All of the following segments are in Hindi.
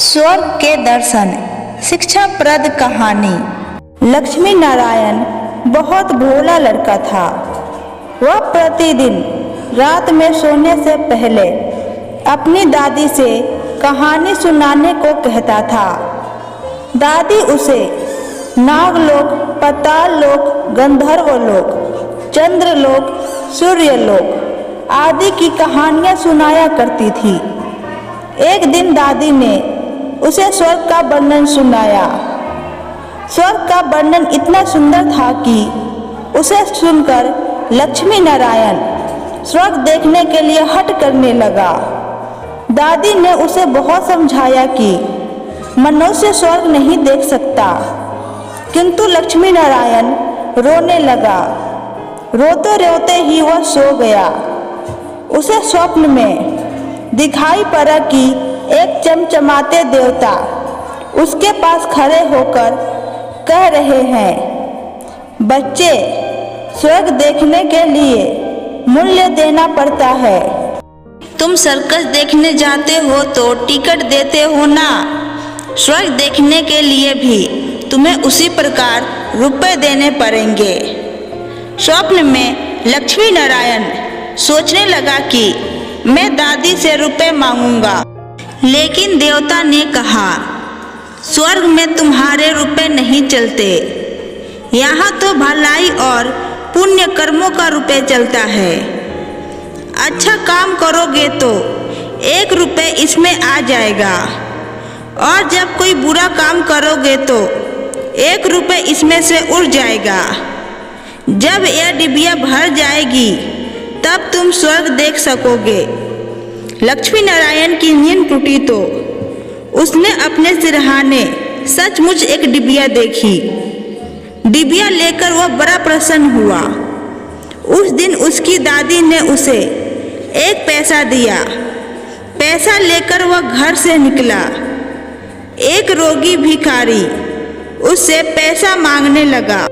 स्वर्ग के दर्शन शिक्षाप्रद कहानी। लक्ष्मी नारायण बहुत भोला लड़का था। वह प्रतिदिन रात में सोने से पहले अपनी दादी से कहानी सुनाने को कहता था। दादी उसे नागलोक, पाताललोक, गंधर्वलोक, चंद्रलोक, सूर्यलोक आदि की कहानियां सुनाया करती थी। एक दिन दादी ने उसे स्वर्ग का वर्णन सुनाया। स्वर्ग का वर्णन इतना सुंदर था कि उसे सुनकर लक्ष्मी नारायण स्वर्ग देखने के लिए हट करने लगा। दादी ने उसे बहुत समझाया कि मनुष्य स्वर्ग नहीं देख सकता, किंतु लक्ष्मी नारायण रोने लगा। रोते रोते ही वह सो गया। उसे स्वप्न में दिखाई पड़ा कि एक चमचमाते देवता उसके पास खड़े होकर कह रहे हैं, बच्चे, स्वर्ग देखने के लिए मूल्य देना पड़ता है। तुम सर्कस देखने जाते हो तो टिकट देते हो ना, स्वर्ग देखने के लिए भी तुम्हें उसी प्रकार रुपए देने पड़ेंगे। स्वप्न में लक्ष्मी नारायण सोचने लगा कि मैं दादी से रुपए मांगूंगा, लेकिन देवता ने कहा, स्वर्ग में तुम्हारे रुपए नहीं चलते, यहाँ तो भलाई और पुण्य कर्मों का रुपए चलता है। अच्छा काम करोगे तो 1 रुपए इसमें आ जाएगा, और जब कोई बुरा काम करोगे तो 1 रुपए इसमें से उड़ जाएगा। जब यह डिबिया भर जाएगी तब तुम स्वर्ग देख सकोगे। लक्ष्मी नारायण की नींद टूटी तो उसने अपने सिरहाने सचमुच एक डिबिया देखी। डिबिया लेकर वह बड़ा प्रसन्न हुआ। उस दिन उसकी दादी ने उसे 1 पैसा दिया। पैसा लेकर वह घर से निकला। एक रोगी भिखारी उससे पैसा मांगने लगा।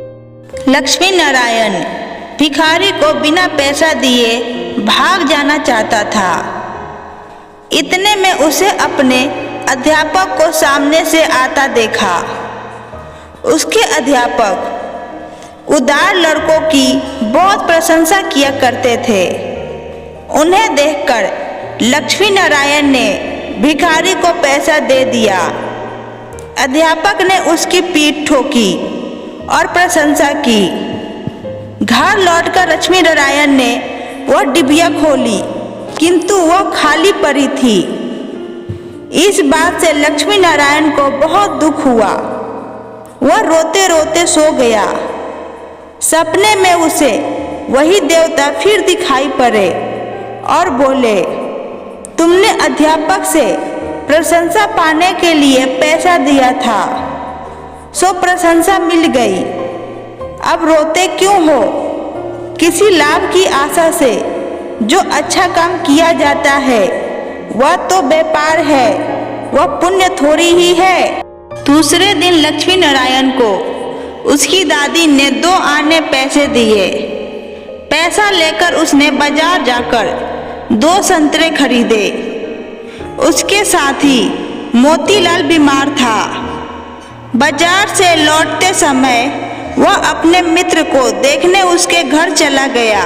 लक्ष्मी नारायण भिखारी को बिना पैसा दिए भाग जाना चाहता था। इतने में उसे अपने अध्यापक को सामने से आता देखा। उसके अध्यापक उदार लड़कों की बहुत प्रशंसा किया करते थे। उन्हें देखकर लक्ष्मी नारायण ने भिखारी को पैसा दे दिया। अध्यापक ने उसकी पीठ ठोकी और प्रशंसा की। घर लौटकर लक्ष्मी नारायण ने वह डिबिया खोली, किंतु वह खाली पड़ी थी। इस बात से लक्ष्मी नारायण को बहुत दुख हुआ। वह रोते रोते सो गया। सपने में उसे वही देवता फिर दिखाई पड़े और बोले, तुमने अध्यापक से प्रशंसा पाने के लिए पैसा दिया था, सो प्रशंसा मिल गई। अब रोते क्यों हो? किसी लाभ की आशा से जो अच्छा काम किया जाता है वह तो व्यापार है, वह पुण्य थोड़ी ही है। दूसरे दिन लक्ष्मी नारायण को उसकी दादी ने 2 आने पैसे दिए। पैसा लेकर उसने बाजार जाकर 2 संतरे खरीदे। उसके साथ ही मोतीलाल बीमार था। बाजार से लौटते समय वह अपने मित्र को देखने उसके घर चला गया।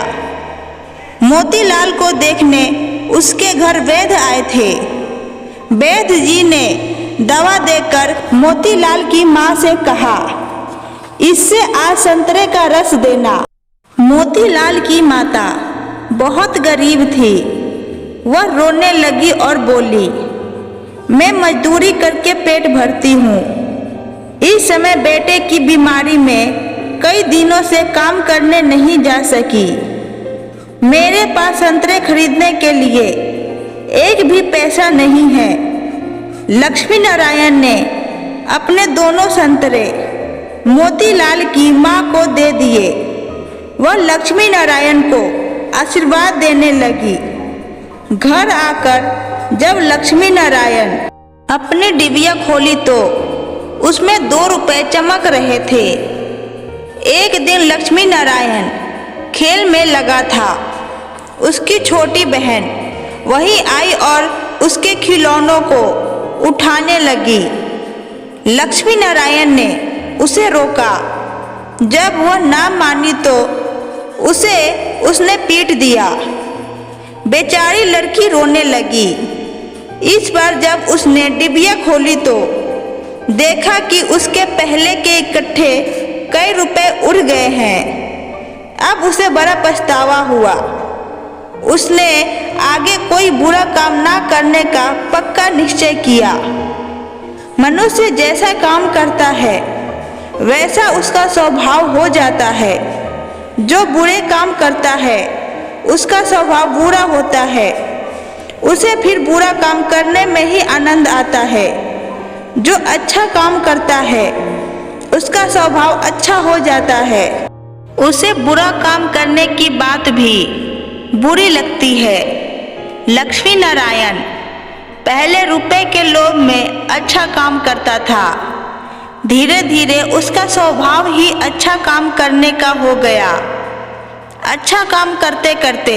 मोतीलाल को देखने उसके घर वैद्य आए थे। वैद्य जी ने दवा देकर मोतीलाल की माँ से कहा, इससे आज संतरे का रस देना। मोतीलाल की माता बहुत गरीब थी। वह रोने लगी और बोली, मैं मजदूरी करके पेट भरती हूँ। इस समय बेटे की बीमारी में कई दिनों से काम करने नहीं जा सकी। मेरे पास संतरे खरीदने के लिए एक भी पैसा नहीं है। लक्ष्मी नारायण ने अपने दोनों संतरे मोतीलाल की माँ को दे दिए। वह लक्ष्मी नारायण को आशीर्वाद देने लगी। घर आकर जब लक्ष्मी नारायण अपनी डिबिया खोली तो उसमें 2 रुपए चमक रहे थे। एक दिन लक्ष्मी नारायण खेल में लगा था। उसकी छोटी बहन वहीं आई और उसके खिलौनों को उठाने लगी। लक्ष्मी नारायण ने उसे रोका। जब वह ना मानी तो उसने पीट दिया। बेचारी लड़की रोने लगी। इस बार जब उसने डिबिया खोली तो देखा कि उसके पहले के इकट्ठे कई रुपए उड़ गए हैं। अब उसे बड़ा पछतावा हुआ। उसने आगे कोई बुरा काम ना करने का पक्का निश्चय किया। मनुष्य जैसा काम करता है वैसा उसका स्वभाव हो जाता है। जो बुरे काम करता है उसका स्वभाव बुरा होता है। उसे फिर बुरा काम करने में ही आनंद आता है। जो अच्छा काम करता है उसका स्वभाव अच्छा हो जाता है। उसे बुरा काम करने की बात भी बुरी लगती है। लक्ष्मी नारायण पहले रुपए के लोभ में अच्छा काम करता था। धीरे धीरे उसका स्वभाव ही अच्छा काम करने का हो गया। अच्छा काम करते करते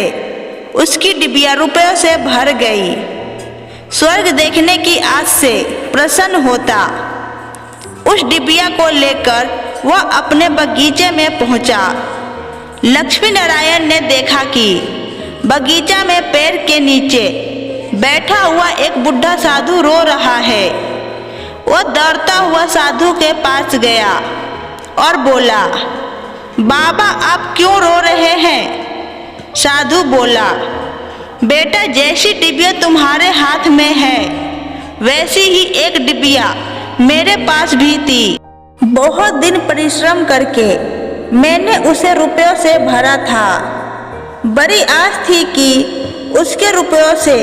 उसकी डिबिया रुपयों से भर गई। स्वर्ग देखने की आस से प्रसन्न होता उस डिबिया को लेकर वह अपने बगीचे में पहुंचा। लक्ष्मी नारायण ने देखा कि बगीचा में पेड़ के नीचे बैठा हुआ एक बुढ़ा साधु रो रहा है। वह दौड़ता हुआ साधु के पास गया और बोला, बाबा आप क्यों रो रहे हैं? साधु बोला, बेटा जैसी डिबिया तुम्हारे हाथ में है वैसी ही एक डिबिया मेरे पास भी थी। बहुत दिन परिश्रम करके मैंने उसे रुपयों से भरा था। बड़ी आस थी कि उसके रुपयों से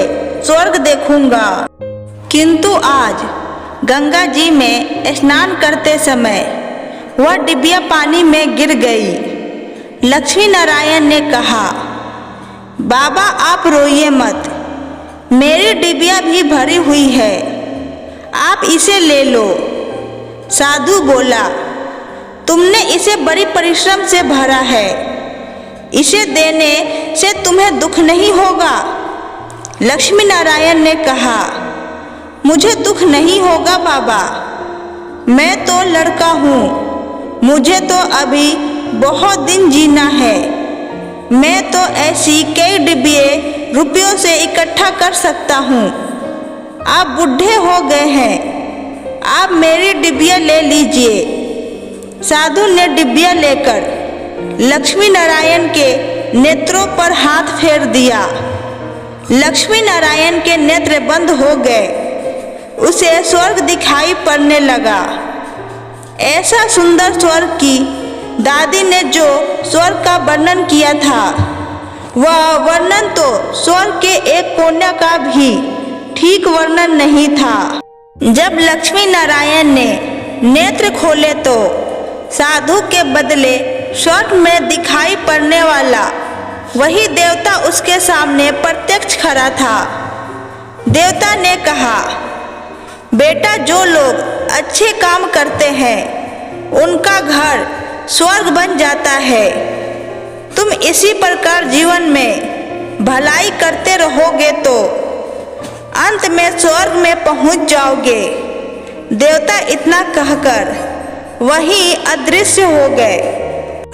स्वर्ग देखूंगा। किंतु आज गंगा जी में स्नान करते समय वह डिबिया पानी में गिर गई। लक्ष्मी नारायण ने कहा, बाबा आप रोइए मत, मेरी डिबिया भी भरी हुई है, आप इसे ले लो। साधु बोला, तुमने इसे बड़ी परिश्रम से भरा है, इसे देने से तुम्हें दुख नहीं होगा। लक्ष्मी नारायण ने कहा, मुझे दुख नहीं होगा बाबा, मैं तो लड़का हूँ, मुझे तो अभी बहुत दिन जीना है। मैं तो ऐसी कई डिबिये रुपयों से इकट्ठा कर सकता हूँ। आप बूढ़े हो गए हैं, आप मेरी डिबिया ले लीजिए। साधु ने डिबिया लेकर लक्ष्मी नारायण के नेत्रों पर हाथ फेर दिया। लक्ष्मी नारायण के नेत्र बंद हो गए। उसे स्वर्ग दिखाई पड़ने लगा। ऐसा सुंदर स्वर्ग की दादी ने जो स्वर्ग का वर्णन किया था वह वर्णन तो स्वर्ग के एक कोने का भी ठीक वर्णन नहीं था। जब लक्ष्मी नारायण ने नेत्र खोले तो साधु के बदले स्वर्ग में दिखाई पड़ने वाला वही देवता उसके सामने प्रत्यक्ष खड़ा था। देवता ने कहा, बेटा जो लोग अच्छे काम करते हैं उनका घर स्वर्ग बन जाता है। तुम इसी प्रकार जीवन में भलाई करते रहोगे तो अंत में स्वर्ग में पहुंच जाओगे। देवता इतना कहकर वहीं अदृश्य हो गए।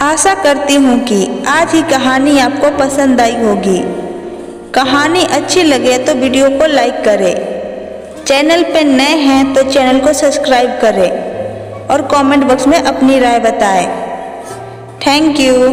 आशा करती हूँ कि आज की कहानी आपको पसंद आई होगी। कहानी अच्छी लगे तो वीडियो को लाइक करें। चैनल पे नए हैं तो चैनल को सब्सक्राइब करें और कमेंट बॉक्स में अपनी राय बताएं। Thank you.